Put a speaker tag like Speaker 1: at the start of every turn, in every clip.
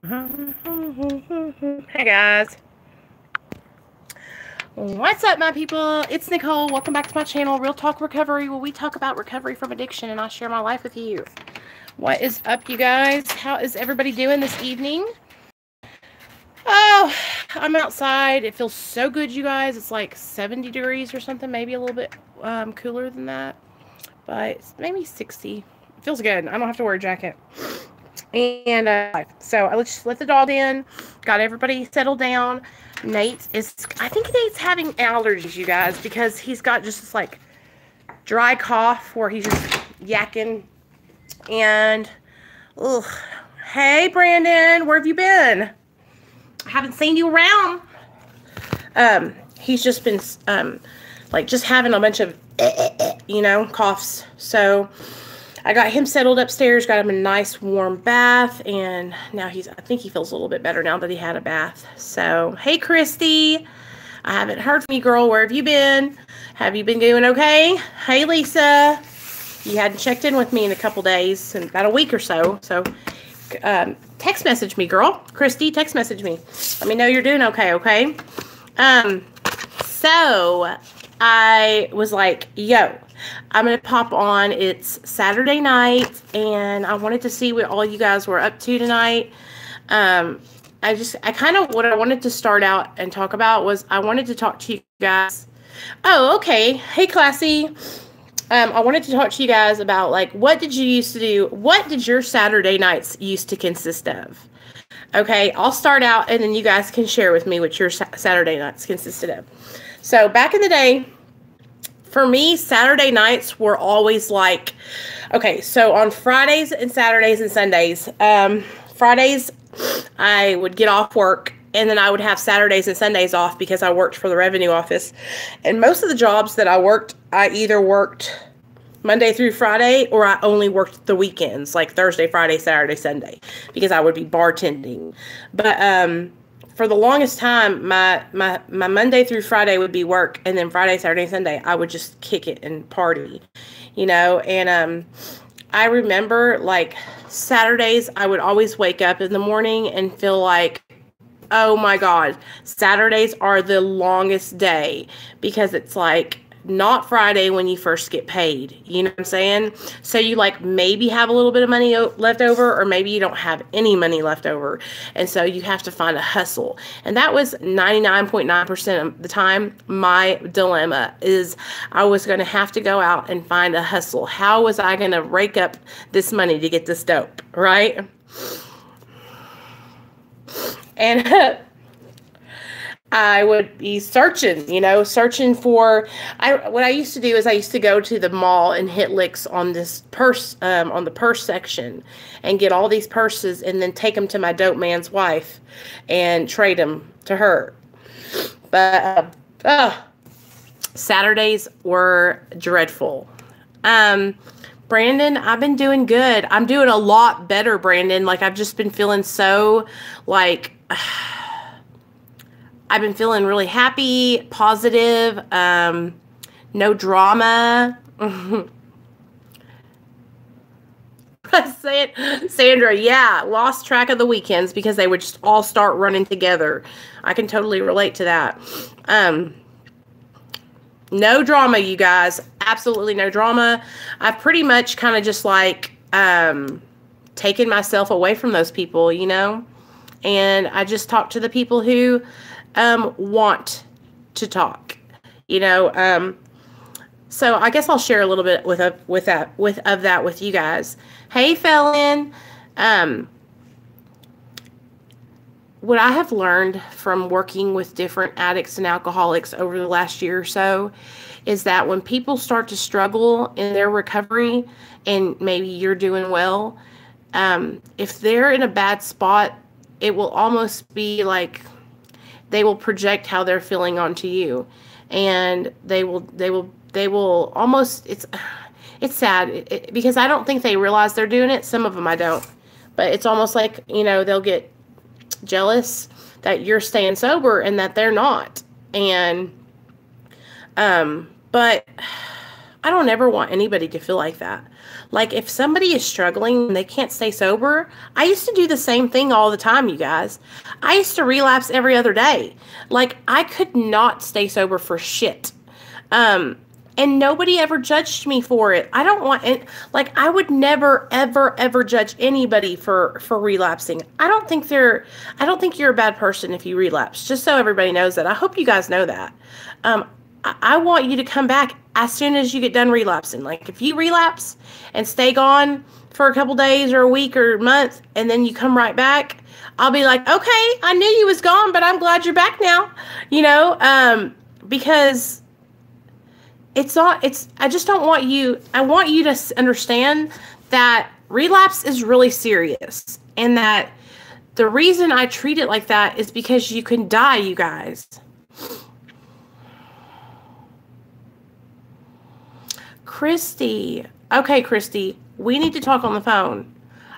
Speaker 1: Hey guys, what's up my people? It's Nicole. Welcome back to my channel, Real Talk Recovery, where we talk about recovery from addiction and I share my life with you. What is up, you guys? How is everybody doing this evening? Oh, I'm outside. It feels so good, you guys. It's like 70 degrees or something, maybe a little bit cooler than that, but it's maybe 60. It feels good. I don't have to wear a jacket. And so I just let the dog in, got everybody settled down. I think Nate's having allergies, you guys, because he's got just this like dry cough where he's just yakking. And, ugh. Hey, Brandon, where have you been? I haven't seen you around. He's just been, like just having a bunch of, coughs. So I got him settled upstairs, got him a nice warm bath, and now I think he feels a little bit better now that he had a bath. So, hey, Christy. I haven't heard from you, girl. Where have you been? Have you been doing okay? Hey, Lisa. You hadn't checked in with me in a couple days, in about a week or so. So, text message me, girl. Christy, text message me. Let me know you're doing okay? So, I was like, yo, I'm going to pop on. It's Saturday night, and I wanted to see what all you guys were up to tonight. What I wanted to start out and talk about was I wanted to talk to you guys. Oh, okay. Hey, Classy. I wanted to talk to you guys about, like, what did you used to do? What did your Saturday nights used to consist of? Okay, I'll start out, and then you guys can share with me what your Saturday nights consisted of. So, back in the day, for me, Saturday nights were always like, okay, so on Fridays and Saturdays and Sundays, Fridays, I would get off work, and then I would have Saturdays and Sundays off because I worked for the revenue office. And most of the jobs that I worked, I either worked Monday through Friday, or I only worked the weekends, like Thursday, Friday, Saturday, Sunday, because I would be bartending. But, for the longest time, my Monday through Friday would be work, and then Friday, Saturday, Sunday, I would just kick it and party, and I remember, like, Saturdays, I would always wake up in the morning and feel like, oh my God, Saturdays are the longest day, because it's like not Friday when you first get paid, you know what I'm saying? So you like maybe have a little bit of money left over, or maybe you don't have any money left over, and so you have to find a hustle. And that was 99.9% of the time my dilemma, is I was going to have to go out and find a hustle. How was I going to rake up this money to get this dope, right? And I would be searching for, what I used to do is I used to go to the mall and hit licks on this purse, on the purse section, and get all these purses and then take them to my dope man's wife and trade them to her. But, Saturdays were dreadful. Brandon, I've been doing good. I'm doing a lot better, Brandon. Like, I've just been feeling so, like, I've been feeling really happy, positive, no drama. Sandra, yeah, lost track of the weekends because they would just all start running together. I can totally relate to that. No drama, you guys. Absolutely no drama. I've pretty much kind of just like taken myself away from those people, and I just talk to the people who want to talk, so I guess I'll share a little bit with that with you guys. Hey, Felon. What I have learned from working with different addicts and alcoholics over the last year or so is that when people start to struggle in their recovery, and maybe you're doing well, if they're in a bad spot, it will almost be like they will project how they're feeling onto you, and they will almost, it's sad because I don't think they realize they're doing it. Some of them I don't, but it's almost like, they'll get jealous that you're staying sober and that they're not. And, but I don't ever want anybody to feel like that. Like, if somebody is struggling and they can't stay sober, I used to do the same thing all the time, you guys. I used to relapse every other day. Like, I could not stay sober for shit. And nobody ever judged me for it. I don't want it. Like, I would never, ever, ever judge anybody for relapsing. I don't think you're a bad person if you relapse, just so everybody knows that. I hope you guys know that. I want you to come back as soon as you get done relapsing. Like, if you relapse and stay gone for a couple days or a week or a month, and then you come right back, I'll be like, okay, I knew you was gone, but I'm glad you're back now. You know, because I just don't want you, I want you to understand that relapse is really serious. And that the reason I treat it like that is because you can die, you guys. Christy. Okay, Christy, we need to talk on the phone.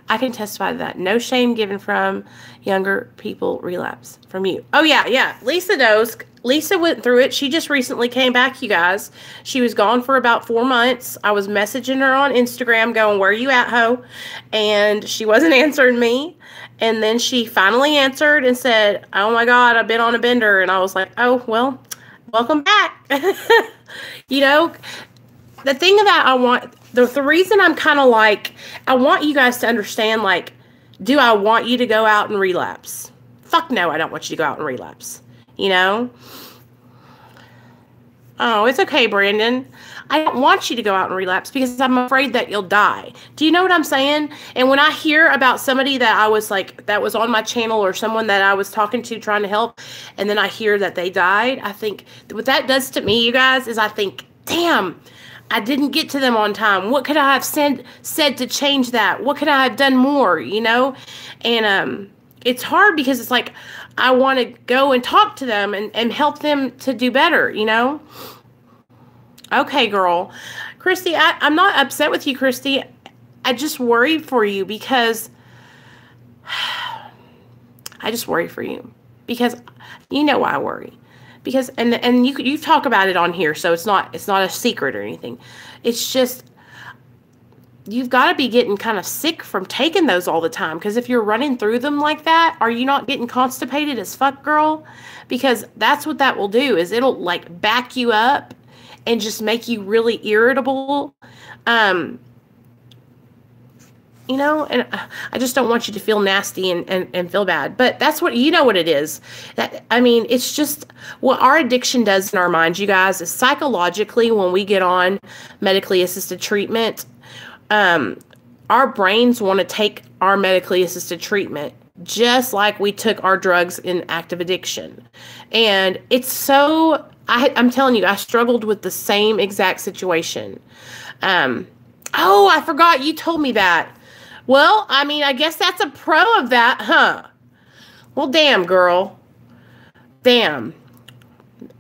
Speaker 1: I can testify to that. No shame given from younger people relapse. From you. Oh, yeah. Lisa knows. Lisa went through it. She just recently came back, you guys. She was gone for about 4 months. I was messaging her on Instagram going, where are you at, ho? And she wasn't answering me. And then she finally answered and said, oh, my God, I've been on a bender. And I was like, oh, well, welcome back. You know, the thing that I want, the reason I'm kind of like, I want you guys to understand, like, do I want you to go out and relapse? Fuck no, I don't want you to go out and relapse. You know? Oh, it's okay, Brandon. I don't want you to go out and relapse because I'm afraid that you'll die. Do you know what I'm saying? And when I hear about somebody that I was like, that was on my channel or someone that I was talking to trying to help, and then I hear that they died, I think what that does to me, you guys, is I think, damn, I didn't get to them on time. What could I have said to change that? What could I have done more, you know? And it's hard because it's like I want to go and talk to them and help them to do better, you know? Okay, girl. Christy, I'm not upset with you, Christy. I just worry for you because I just worry for you because you know why I worry. Because and you talk about it on here, so it's not a secret or anything. It's just you've got to be getting kind of sick from taking those all the time. Because if you're running through them like that, are you not getting constipated as fuck, girl? Because that's what that will do, is it'll like back you up and just make you really irritable. You know, and I just don't want you to feel nasty and feel bad. But that's what, you know what it is. That, I mean, it's just what our addiction does in our minds, you guys, is psychologically when we get on medically assisted treatment, our brains want to take our medically assisted treatment just like we took our drugs in active addiction. And it's so, I'm telling you, I struggled with the same exact situation. Oh, I forgot you told me that. Well, I mean, I guess that's a pro of that, huh? Well, damn, girl. Damn.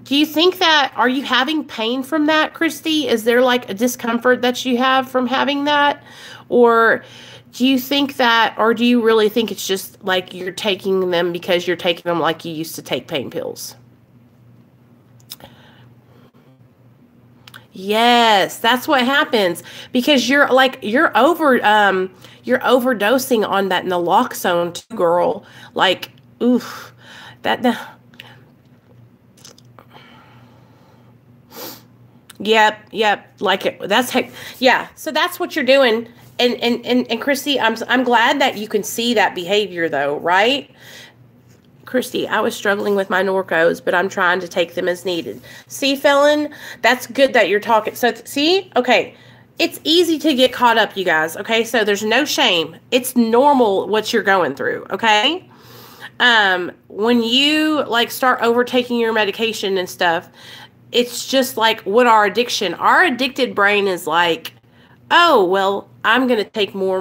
Speaker 1: Do you think that, are you having pain from that, Christy? Is there like a discomfort that you have from having that? Or do you think that, or do you really think it's just like you're taking them because you're taking them like you used to take pain pills? Yes, that's what happens because you're overdosing on that naloxone too, girl. Like, oof, Yep. Like it. That's heck. Yeah. So that's what you're doing. And Christy, I'm glad that you can see that behavior though, right? Christy, I was struggling with my Norcos, but I'm trying to take them as needed. See, Felon, that's good that you're talking. So, see? Okay. It's easy to get caught up, you guys. Okay? So, there's no shame. It's normal what you're going through. Okay? When you, like, start overtaking your medication and stuff, it's just like what our addicted brain is like, oh, well, I'm going to take more,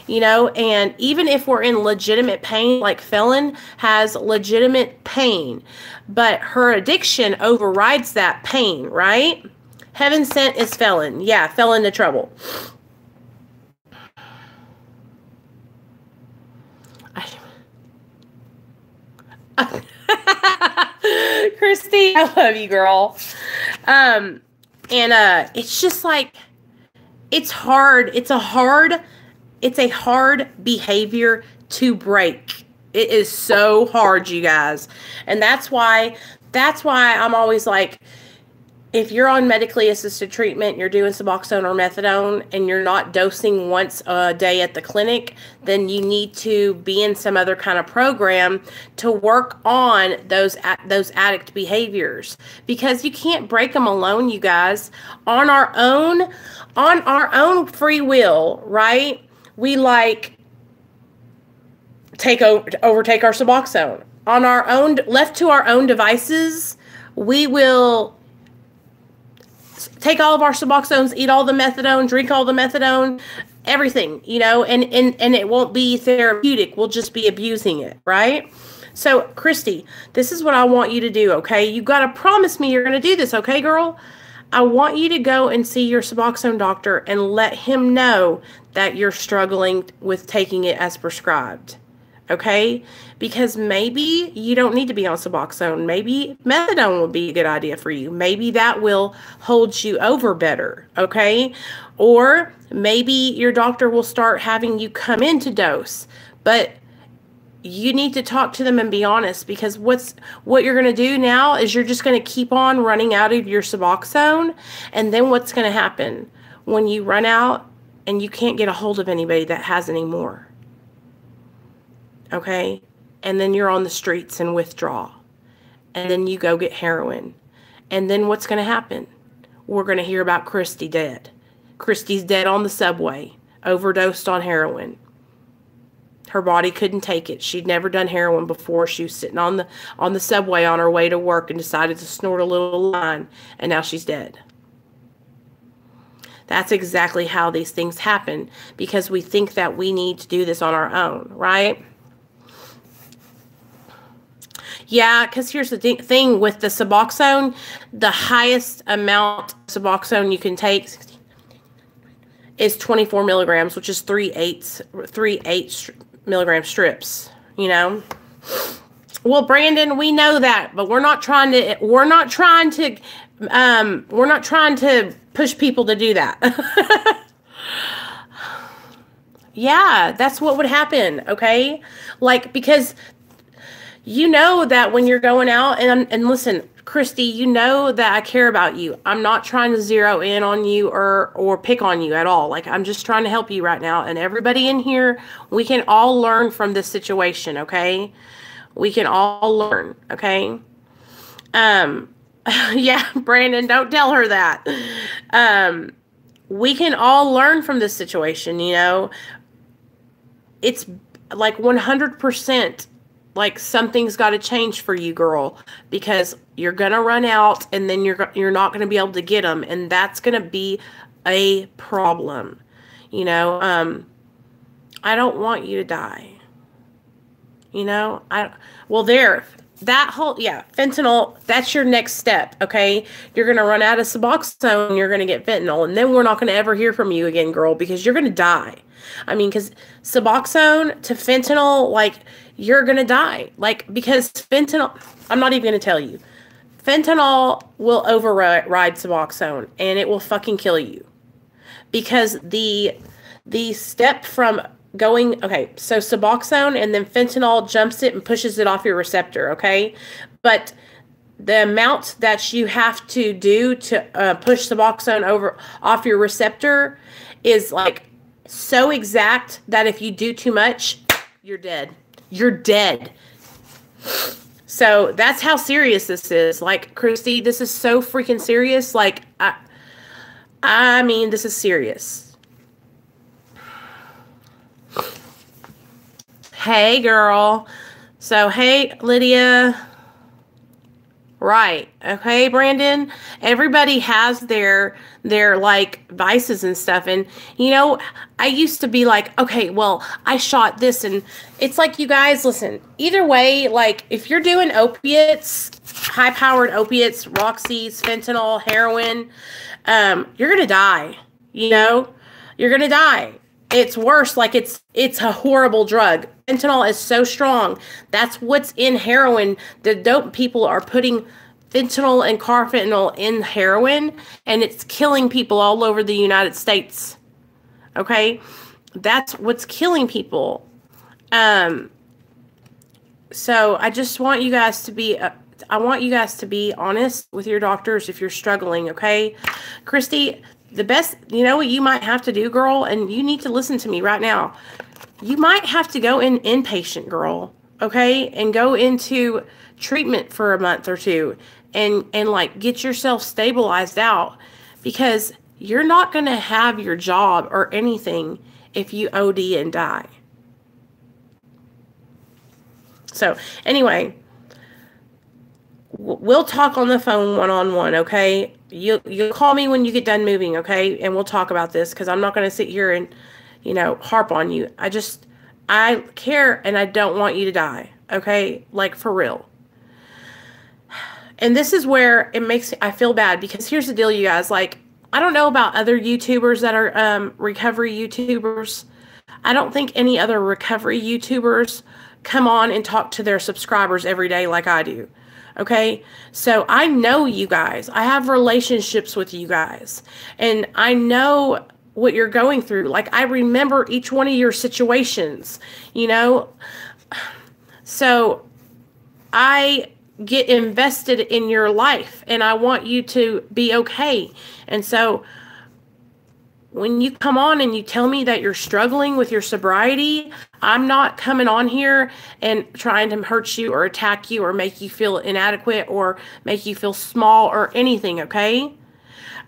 Speaker 1: you know, and even if we're in legitimate pain, like Felon has legitimate pain, but her addiction overrides that pain, right? Heaven sent is Felon. Yeah, fell into trouble. Christy, I love you, girl. And it's just like, it's hard. It's a hard behavior to break. It is so hard, you guys. And that's why I'm always like, if you're on medically assisted treatment, you're doing Suboxone or methadone, and you're not dosing once a day at the clinic, then you need to be in some other kind of program to work on those addict behaviors, because you can't break them alone, you guys. On our own free will, right? We like overtake our Suboxone. On our own, left to our own devices, we will take all of our Suboxones, eat all the methadone, drink all the methadone, everything, you know, and it won't be therapeutic. We'll just be abusing it, right? So, Christy, this is what I want you to do, okay? You got to promise me you're going to do this, okay, girl? I want you to go and see your Suboxone doctor and let him know that you're struggling with taking it as prescribed, okay? Because maybe you don't need to be on Suboxone. Maybe methadone would be a good idea for you. Maybe that will hold you over better, okay? Or maybe your doctor will start having you come in to dose. But you need to talk to them and be honest, because what you're going to do now is you're just going to keep on running out of your Suboxone. And then what's going to happen when you run out and you can't get a hold of anybody that has any more? Okay? And then you're on the streets and withdraw. And then you go get heroin. And then what's going to happen? We're going to hear about Christy dead. Christy's dead on the subway, overdosed on heroin. Her body couldn't take it. She'd never done heroin before. She was sitting on the subway on her way to work and decided to snort a little line, and now she's dead. That's exactly how these things happen, because we think that we need to do this on our own, right? Yeah, because here's the thing with the Suboxone, the highest amount of Suboxone you can take is 24 milligrams, which is 3/8 milligram strips, you know? Well, Brandon, we know that, but we're not trying to push people to do that. Yeah, that's what would happen, okay? Like, because you know that when you're going out, and listen, Christy, you know that I care about you. I'm not trying to zero in on you or pick on you at all. Like, I'm just trying to help you right now. And everybody in here, we can all learn from this situation, okay? We can all learn, okay? Yeah, Brandon, don't tell her that. We can all learn from this situation, you know? It's like 100%. Like, something's got to change for you, girl, because you're going to run out, and then you're not going to be able to get them, and that's going to be a problem. You know, I don't want you to die. You know, fentanyl, that's your next step, okay? You're going to run out of Suboxone, and you're going to get fentanyl, and then we're not going to ever hear from you again, girl, because you're going to die. I mean, because Suboxone to fentanyl, like, you're going to die. Like, because fentanyl, I'm not even going to tell you. Fentanyl will override Suboxone, and it will fucking kill you. Because the step from going, okay, so Suboxone and then fentanyl jumps it and pushes it off your receptor, okay? But the amount that you have to do to push Suboxone off your receptor is like so exact that if you do too much, you're dead. You're dead. So that's how serious this is. Like, Christy, this is so freaking serious. Like, I mean, this is serious. Hey, girl. So, hey, Lydia. Right. Okay, Brandon. Everybody has their like vices and stuff. And, you know, I used to be like, okay, well, I shot this. And it's like, you guys, listen, either way, like, if you're doing opiates, high-powered opiates, Roxy's, fentanyl, heroin, you're going to die. You know, you're going to die. It's worse. Like, it's a horrible drug. Fentanyl is so strong. That's what's in heroin. The dope people are putting fentanyl and carfentanil in heroin, and it's killing people all over the United States. Okay? That's what's killing people. So I just want you guys to be, I want you guys to be honest with your doctors if you're struggling, okay? Christy, the best, you know what you might have to do, girl, and you need to listen to me right now. You might have to go inpatient, girl, okay? And go into treatment for a month or two and like get yourself stabilized out, because you're not going to have your job or anything if you OD and die. So, anyway, we'll talk on the phone one-on-one, okay? You'll call me when you get done moving, okay? And we'll talk about this, because I'm not going to sit here and, you know, harp on you. I care, and I don't want you to die, okay? Like, for real. And this is where it makes I feel bad, because here's the deal, you guys. Like, I don't know about other YouTubers that are recovery YouTubers. I don't think any other recovery YouTubers come on and talk to their subscribers every day like I do. Okay? So I know you guys. I have relationships with you guys. And I know what you're going through. Like, I remember each one of your situations, you know? So I get invested in your life, and I want you to be okay. And so when you come on and you tell me that you're struggling with your sobriety, I'm not coming on here and trying to hurt you or attack you or make you feel inadequate or make you feel small or anything, okay?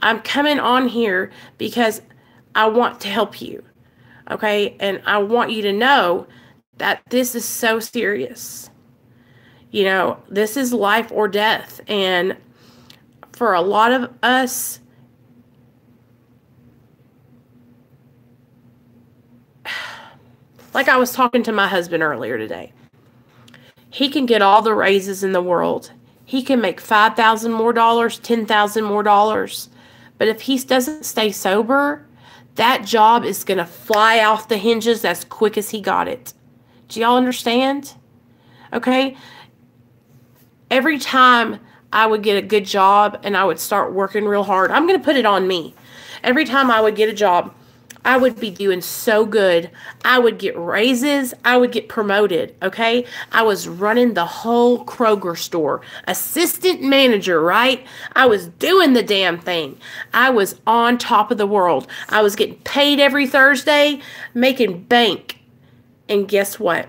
Speaker 1: I'm coming on here because I want to help you, okay? And I want you to know that this is so serious. You know, this is life or death. And for a lot of us, like I was talking to my husband earlier today, he can get all the raises in the world. He can make $5,000 more, $10,000 more. But if he doesn't stay sober, that job is going to fly off the hinges as quick as he got it. Do y'all understand? Okay? Every time I would get a good job and I would start working real hard, I'm going to put it on me. Every time I would get a job, I would be doing so good. I would get raises. I would get promoted, okay? I was running the whole Kroger store. Assistant manager, right? I was doing the damn thing. I was on top of the world. I was getting paid every Thursday, making bank. And guess what?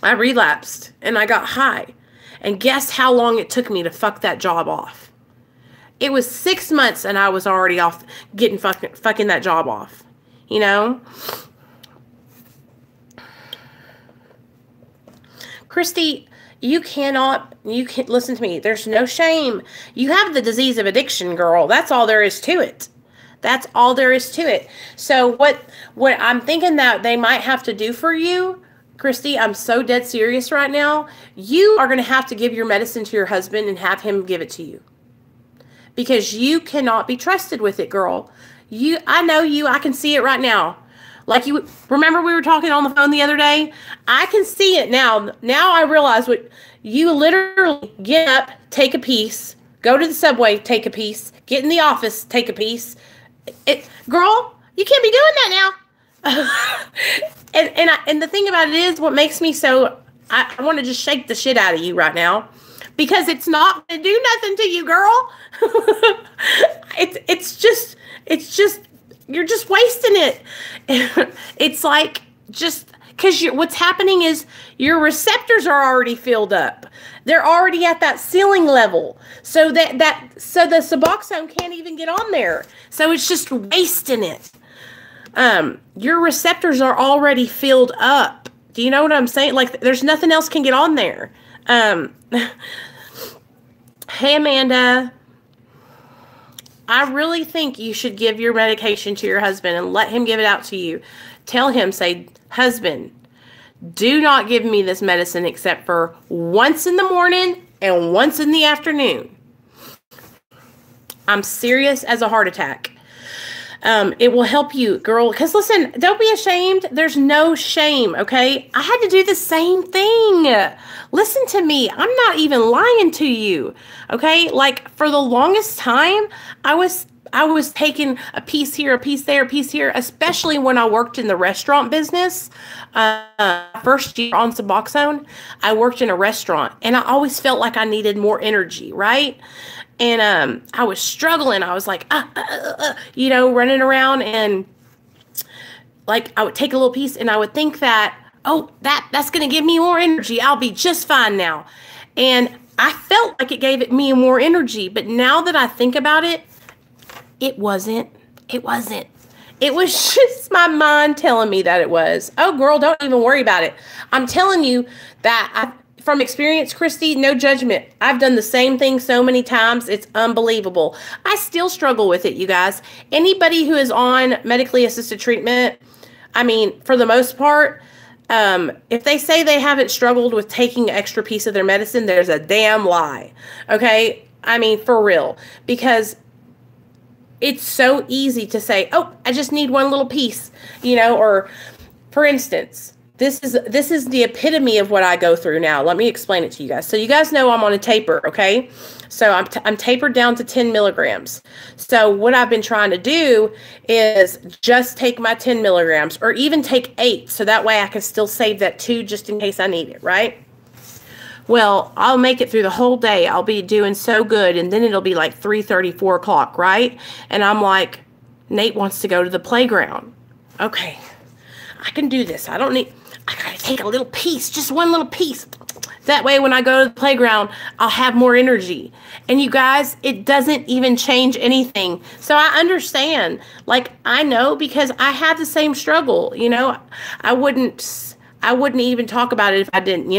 Speaker 1: I relapsed and I got high. And guess how long it took me to fuck that job off? It was 6 months and I was already off getting fucking that job off. You know? Christy, you can't listen to me. There's no shame. You have the disease of addiction, girl. That's all there is to it. That's all there is to it. So what I'm thinking that they might have to do for you, Christy, I'm so dead serious right now. You are going to have to give your medicine to your husband and have him give it to you. Because you cannot be trusted with it, girl. I know you. I can see it right now. Like, you remember we were talking on the phone the other day? I can see it now. Now I realize what you literally get up, take a piece, go to the subway, take a piece, get in the office, take a piece. Girl, you can't be doing that now. And the thing about it is, what makes me so, I want to just shake the shit out of you right now, because it's not going to do nothing to you, girl. It's just, you're just wasting it. It's like, just, because what's happening is your receptors are already filled up. They're already at that ceiling level. So so the Suboxone can't even get on there. So it's just wasting it. Your receptors are already filled up. Do you know what I'm saying? Like, there's nothing else can get on there. Hey, Amanda. I really think you should give your medication to your husband and let him give it out to you. Tell him, say, husband, do not give me this medicine except for once in the morning and once in the afternoon. I'm serious as a heart attack. It will help you, girl. Because listen, don't be ashamed. There's no shame, okay? I had to do the same thing. Listen to me. I'm not even lying to you, okay? Like for the longest time, I was taking a piece here, a piece there, a piece here, especially when I worked in the restaurant business. First year on Suboxone, I worked in a restaurant, and I always felt like I needed more energy, right? And I was struggling. I was like, running around, and like I would take a little piece, and I would think that, oh, that's going to give me more energy. I'll be just fine now. And I felt like it gave me more energy. But now that I think about it, it wasn't. It wasn't. It was just my mind telling me that it was. Oh, girl, don't even worry about it. I'm telling you that from experience, Christy, no judgment. I've done the same thing so many times. It's unbelievable. I still struggle with it, you guys. Anybody who is on medically assisted treatment, I mean, for the most part, if they say they haven't struggled with taking an extra piece of their medicine, there's a damn lie. Okay? I mean, for real. Because it's so easy to say, oh, I just need one little piece, or for instance, this is the epitome of what I go through now. Let me explain it to you guys. So you guys know I'm on a taper, okay? So I'm tapered down to 10 milligrams. So what I've been trying to do is just take my 10 milligrams or even take 8. So that way I can still save that 2 just in case I need it, right? Well, I'll make it through the whole day. I'll be doing so good. And then it'll be like 3:30, 4 o'clock, right? And I'm like, Nate wants to go to the playground. Okay, I can do this. I gotta take a little piece, just one little piece. That way when I go to the playground, I'll have more energy. And you guys, it doesn't even change anything. So I understand. Like, I know because I had the same struggle, I wouldn't even talk about it if I didn't,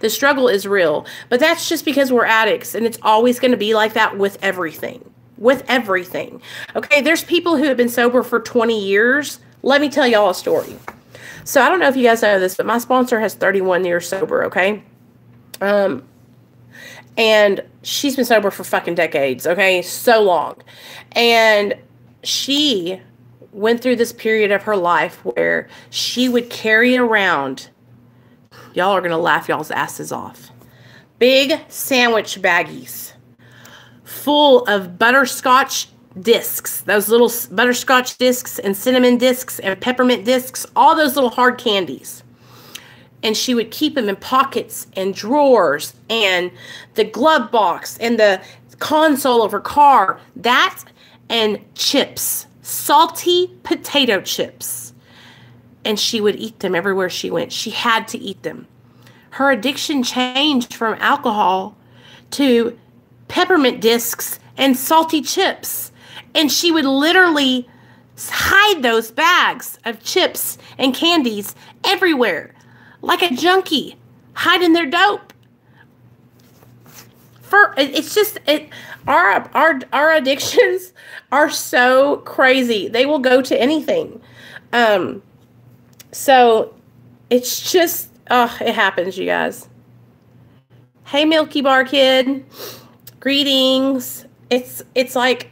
Speaker 1: the struggle is real. But that's just because we're addicts, and it's always going to be like that with everything. With everything. Okay, there's people who have been sober for 20 years. Let me tell y'all a story. So I don't know if you guys know this, but my sponsor has 31 years sober, okay? And she's been sober for fucking decades, okay? So long. And she went through this period of her life where she would carry around, y'all are going to laugh y'all's asses off, big sandwich baggies full of butterscotch discs, those little butterscotch discs and cinnamon discs and peppermint discs, all those little hard candies. And she would keep them in pockets and drawers and the glove box and the console of her car. That and chips, salty potato chips. And she would eat them everywhere she went. She had to eat them. Her addiction changed from alcohol to peppermint discs and salty chips. And she would literally hide those bags of chips and candies everywhere, like a junkie hiding their dope. Our addictions are so crazy. They will go to anything. So it's just, it happens, you guys. Hey, Milky Bar Kid. Greetings. It's like,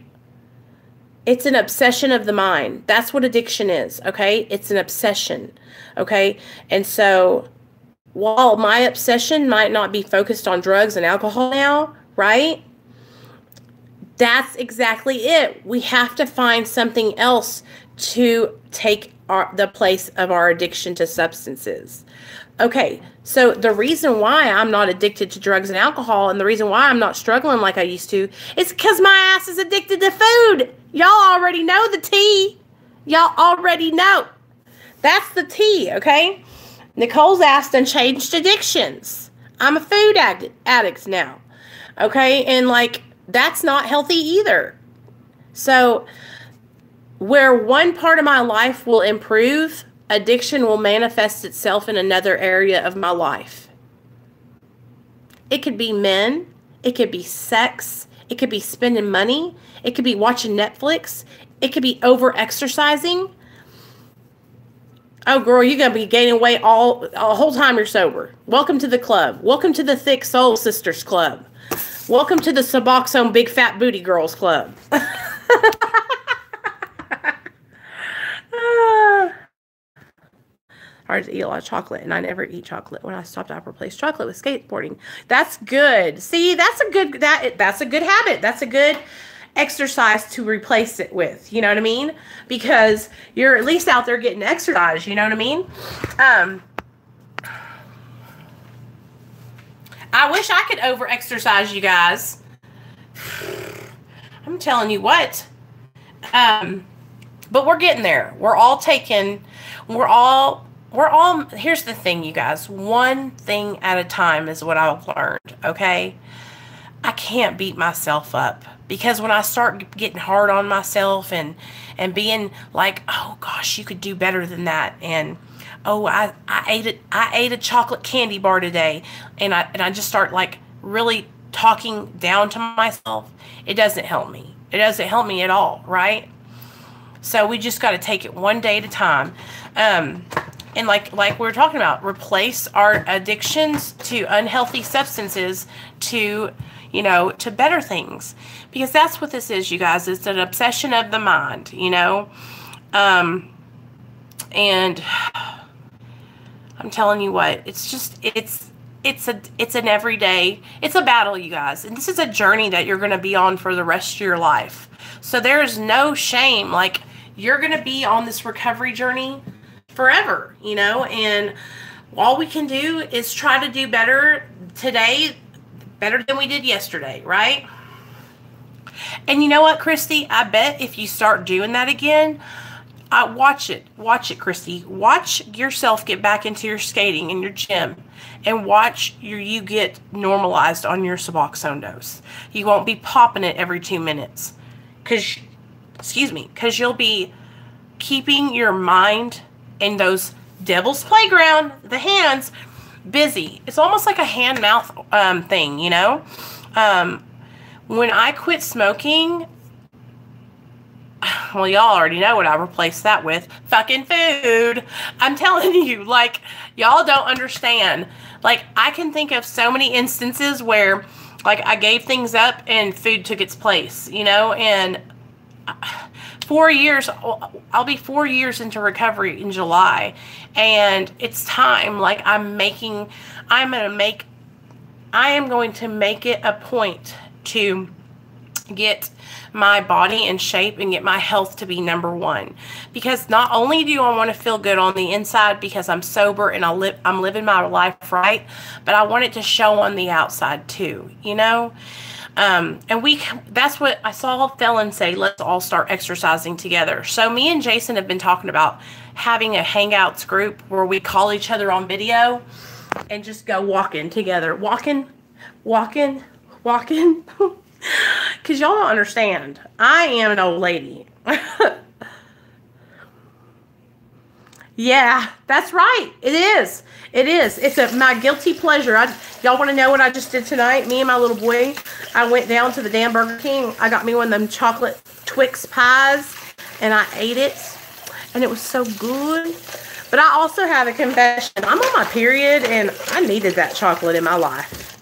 Speaker 1: it's an obsession of the mind. That's what addiction is, okay? It's an obsession, okay? And so while my obsession might not be focused on drugs and alcohol now, right? That's exactly it. We have to find something else to take the place of our addiction to substances. Okay, so the reason why I'm not addicted to drugs and alcohol and the reason why I'm not struggling like I used to is because my ass is addicted to food. Y'all already know the tea. Y'all already know. That's the tea, okay? Nicole's ass done changed addictions. I'm a food addict now, okay? And, like, that's not healthy either. So where one part of my life will improve, addiction will manifest itself in another area of my life. It could be men. It could be sex. It could be spending money. It could be watching Netflix. It could be over-exercising. Oh, girl, you're going to be gaining weight all whole time you're sober. Welcome to the club. Welcome to the Thick Soul Sisters Club. Welcome to the Suboxone Big Fat Booty Girls Club. hard to eat a lot of chocolate, and I never eat chocolate. When I stopped, I replaced chocolate with skateboarding. That's good. See, that's a good that's a good habit. That's a good exercise to replace it with. You know what I mean? Because you're at least out there getting exercise. You know what I mean? I wish I could over exercise, you guys. I'm telling you what. But we're getting there. We're all, here's the thing, you guys. One thing at a time is what I've learned, okay? I can't beat myself up. Because when I start getting hard on myself and being like, oh gosh, you could do better than that, and oh, I ate a chocolate candy bar today, and I just start like really talking down to myself, it doesn't help me. It doesn't help me at all, right? So we just got to take it one day at a time. And like we were talking about, replace our addictions to unhealthy substances to, you know, to better things. Because that's what this is, you guys. It's an obsession of the mind, you know. And I'm telling you what, it's just, it's an everyday, it's a battle, you guys. And this is a journey that you're going to be on for the rest of your life. So there's no shame. Like, you're going to be on this recovery journey forever, you know, and all we can do is try to do better today, better than we did yesterday, right? And you know what, Christy? I bet if you start doing that again, watch it, Christy. Watch yourself get back into your skating in your gym, and watch you get normalized on your Suboxone dose. You won't be popping it every 2 minutes, because you'll be keeping your mind in those devil's playground, the hands, busy. It's almost like a hand-mouth thing, you know? When I quit smoking, well, y'all already know what I replaced that with. Fucking food. I'm telling you, like, y'all don't understand. Like, I can think of so many instances where, like, I gave things up and food took its place, you know? And 4 years, I'll be 4 years into recovery in July. And it's time. Like, I am going to make it a point to get my body in shape and get my health to be number one. Because not only do I want to feel good on the inside because I'm sober and I'm living my life right, but I want it to show on the outside too, you know? And that's what I saw Felon say, let's all start exercising together. So me and Jason have been talking about having a hangouts group where we call each other on video and just go walking together. Walking. Because y'all don't understand. I am an old lady. Yeah, that's right. It is. It's my guilty pleasure. Y'all want to know what I just did tonight? Me and my little boy, I went down to the damn Burger King. I got me one of them chocolate Twix pies, and I ate it, and it was so good. But I also have a confession. I'm on my period, and I needed that chocolate in my life.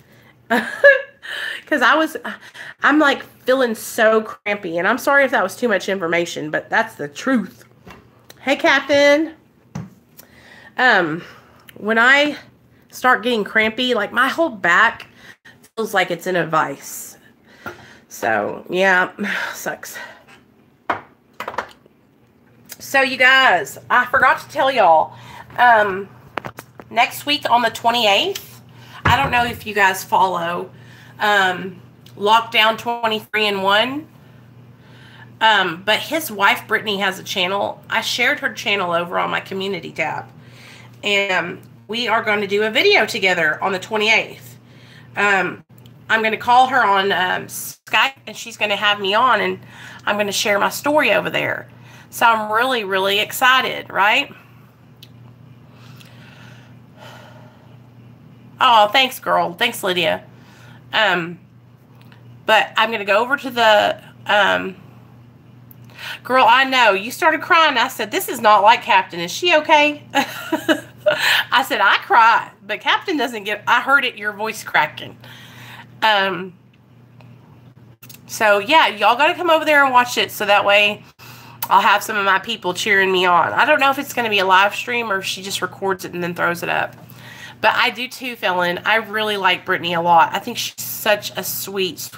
Speaker 1: Because I'm like feeling so crampy. And I'm sorry if that was too much information, but that's the truth. Hey, Captain. When I start getting crampy, like my whole back feels like it's in a vice. So, yeah, sucks. So, you guys, I forgot to tell y'all, next week on the 28th, I don't know if you guys follow Lockdown 23-in-1, but his wife Brittany has a channel. I shared her channel over on my community tab, and we are going to do a video together on the 28th. I'm going to call her on Skype, and she's going to have me on, and I'm going to share my story over there. So I'm really, really excited, right? Oh, thanks, girl. Thanks, Lydia. But I'm going to go over to the, girl, I know, you started crying. I said, this is not like Captain. Is she okay? I said, I cry, but Captain doesn't get, I heard it, your voice cracking. So yeah, y'all got to come over there and watch it. So that way, I'll have some of my people cheering me on. I don't know if it's going to be a live stream or if she just records it and then throws it up. But I do too, Felon. I really like Brittany a lot. I think she's such a sweet,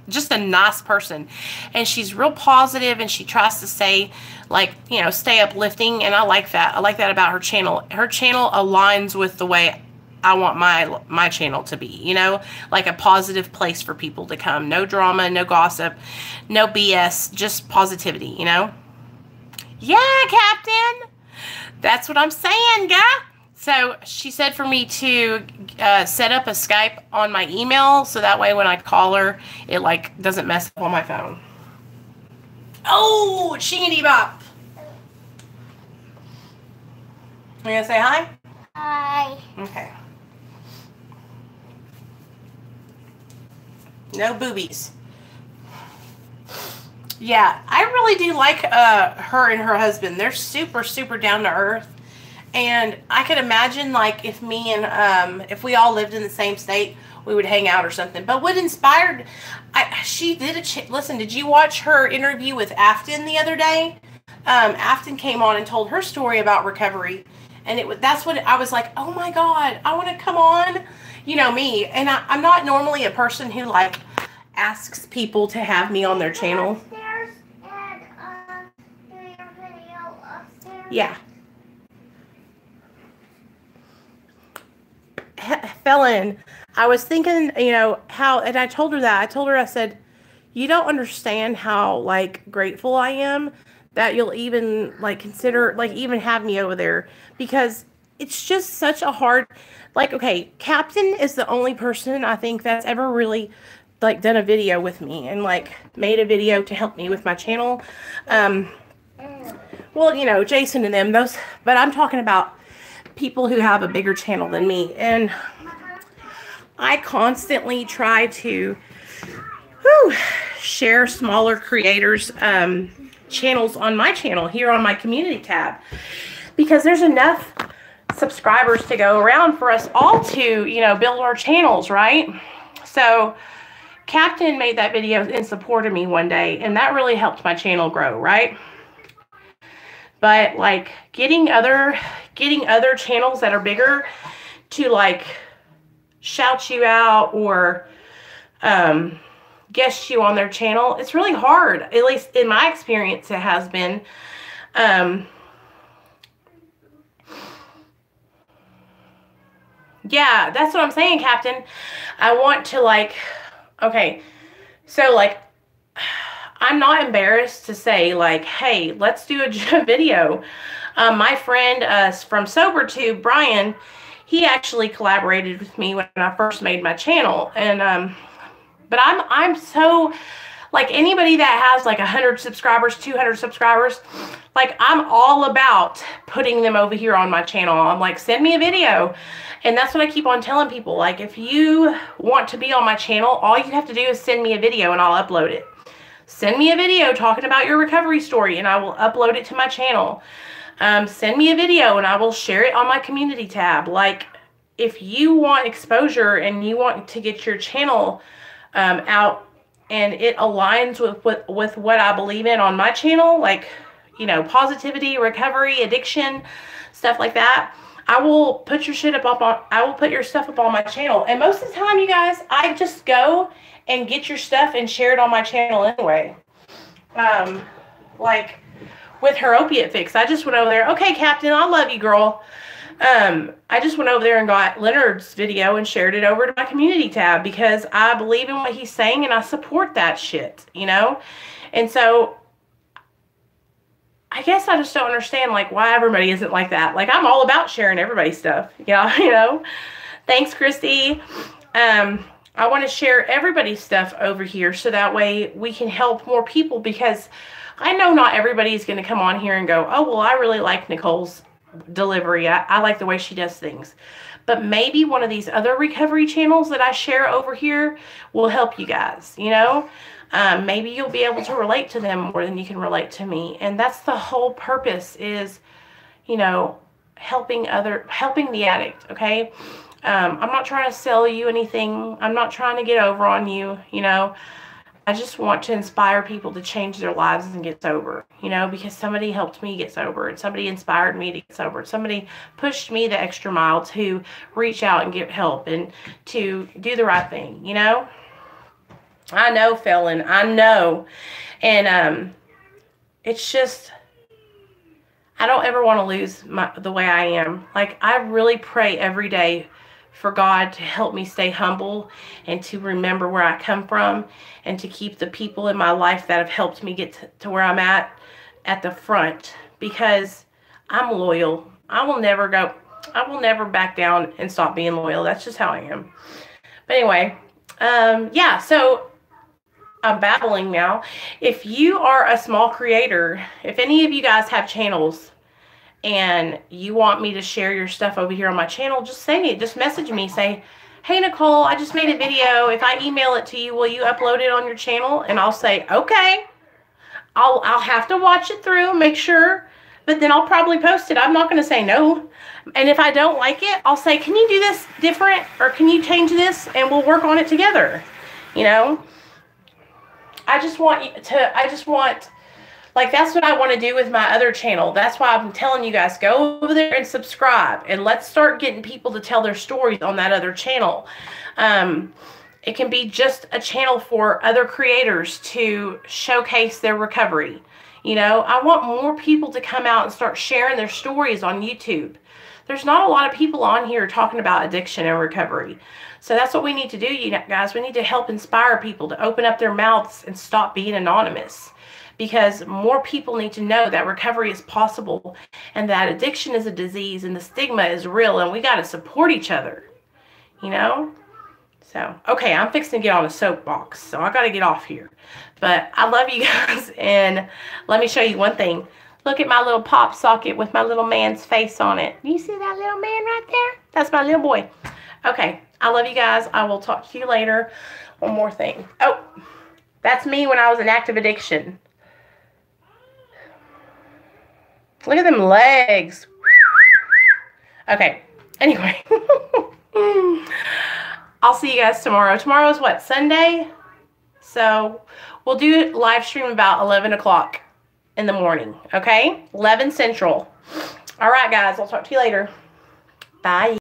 Speaker 1: just a nice person. And she's real positive, and she tries to say, like, you know, stay uplifting. And I like that. I like that about her channel. Her channel aligns with the way I want my channel to be, you know, like a positive place for people to come. No drama, no gossip, no BS, just positivity, you know? Yeah, Captain. That's what I'm saying, guy. So she said for me to set up a Skype on my email, so that way when I call her, it like doesn't mess up on my phone. Oh, shingity bop. You gonna say hi?
Speaker 2: Hi.
Speaker 1: Okay. No boobies. Yeah, I really do like her and her husband. They're super, super down to earth. And I could imagine, like, if me and, if we all lived in the same state, we would hang out or something. But what inspired, she did listen, did you watch her interview with Afton the other day? Afton came on and told her story about recovery. And that's what, I was like, oh my God, I want to come on. You know me. And I'm not normally a person who, like, asks people to have me on their channel.
Speaker 2: Upstairs and, do your video upstairs?
Speaker 1: Yeah. Felon, I was thinking, you know, how, and I told her that. I told her, I said, you don't understand how, like, grateful I am that you'll even, like, consider, like, even have me over there. Because it's just such a hard, like, okay, Captain is the only person I think that's ever really, like, done a video with me and, like, made a video to help me with my channel. Well, you know, Jason and them, those, but I'm talking about people who have a bigger channel than me. And I constantly try to share smaller creators' channels on my channel here on my community tab, because there's enough subscribers to go around for us all to, you know, build our channels, right? So Captain made that video in support of me one day, and that really helped my channel grow, right? But, like, getting other channels that are bigger to, like, shout you out or guest you on their channel, it's really hard. At least in my experience, it has been. Yeah, that's what I'm saying, Captain. I want to, like, okay, so, like, I'm not embarrassed to say, like, hey, let's do a video. My friend from SoberTube, Brian, he actually collaborated with me when I first made my channel. And but I'm so, like, anybody that has like 100 subscribers, 200 subscribers, like, I'm all about putting them over here on my channel. I'm like, send me a video. And that's what I keep on telling people. Like, if you want to be on my channel, all you have to do is send me a video and I'll upload it. Send me a video talking about your recovery story and I will upload it to my channel. Send me a video and I will share it on my community tab. Like, if you want exposure and you want to get your channel out and it aligns with what I believe in on my channel, like, you know, positivity, recovery, addiction, stuff like that, I will put your shit I will put your stuff up on my channel. And most of the time, you guys, I just go and get your stuff and share it on my channel anyway. Like with her opiate fix, I just went over there. Okay, Captain, I love you, girl. I just went over there and got Leonard's video and shared it over to my community tab because I believe in what he's saying and I support that shit, you know? And so I guess I just don't understand, like, why everybody isn't like that. Like, I'm all about sharing everybody's stuff. Yeah, you know? Thanks, Christy. I want to share everybody's stuff over here so that way we can help more people, because I know not everybody is going to come on here and go, oh, well, I really like Nicole's delivery. I like the way she does things. But maybe one of these other recovery channels that I share over here will help you guys, you know? Maybe you'll be able to relate to them more than you can relate to me. And that's the whole purpose is, you know, helping the addict, okay? I'm not trying to sell you anything. I'm not trying to get over on you, you know. I just want to inspire people to change their lives and get sober, you know, because somebody helped me get sober and somebody inspired me to get sober. Somebody pushed me the extra mile to reach out and get help and to do the right thing, you know. I know, Felon, I know. And it's just, I don't ever want to lose the way I am. Like, I really pray every day for God to help me stay humble and to remember where I come from and to keep the people in my life that have helped me get to where I'm at the front, because I'm loyal. I will never back down and stop being loyal. That's just how I am. But anyway, yeah, so I'm babbling now. If you are a small creator, if any of you guys have channels and you want me to share your stuff over here on my channel, just say it. Just message me. Say, hey, Nicole, I just made a video. If I email it to you, will you upload it on your channel? And I'll say, okay. I'll have to watch it through, make sure, but then I'll probably post it. I'm not going to say no. And if I don't like it, I'll say, can you do this different? Or can you change this? And we'll work on it together. You know? I just want, like, that's what I want to do with my other channel. That's why I'm telling you guys, go over there and subscribe. And let's start getting people to tell their stories on that other channel. It can be just a channel for other creators to showcase their recovery. You know, I want more people to come out and start sharing their stories on YouTube. There's not a lot of people on here talking about addiction and recovery. So that's what we need to do, you guys. We need to help inspire people to open up their mouths and stop being anonymous. Because more people need to know that recovery is possible and that addiction is a disease and the stigma is real, and we got to support each other, you know? So, okay, I'm fixing to get on a soapbox, so I got to get off here. But I love you guys, and let me show you one thing. Look at my little pop socket with my little man's face on it. You see that little man right there? That's my little boy. Okay, I love you guys. I will talk to you later. One more thing. Oh, that's me when I was in active addiction. Look at them legs. Okay, anyway. I'll see you guys tomorrow. Tomorrow is what, Sunday? So we'll do a live stream about 11 o'clock in the morning, okay? 11 Central. All right, guys, I'll talk to you later. Bye.